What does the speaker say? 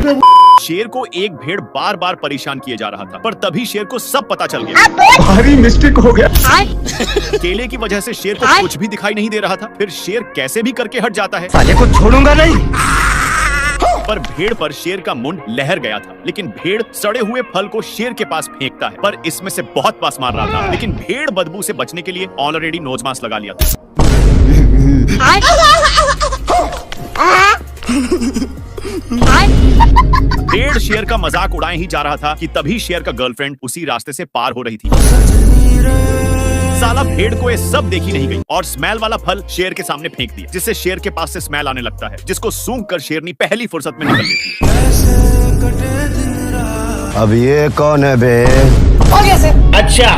शेर को एक भेड़ बार बार परेशान किए जा रहा था, पर तभी शेर को सब पता चल गया। भारी मिस्टेक हो गया। केले की वजह से शेर को कुछ भी दिखाई नहीं दे रहा था। फिर शेर कैसे भी करके हट जाता है। साले को छोड़ूंगा नहीं। पर भेड़ पर शेर का मुंड लहर गया था, लेकिन भेड़ सड़े हुए फल को शेर के पास फेंकता है, पर इसमें से बहुत पास मार रहा था। लेकिन भेड़ बदबू से बचने के लिए ऑलरेडी नोज मास्क लगा लिया था। भेड़ शेर का मजाक उड़ाए ही जा रहा था कि तभी शेर का गर्लफ्रेंड उसी रास्ते से पार हो रही थी। साला भेड़ को ये सब देखी नहीं गई और स्मेल वाला फल शेर के सामने फेंक दिया, जिससे शेर के पास से स्मेल आने लगता है, जिसको सूंघ कर शेरनी पहली फुर्सत में निकल लेती है। अब ये कौन है बे? अच्छा।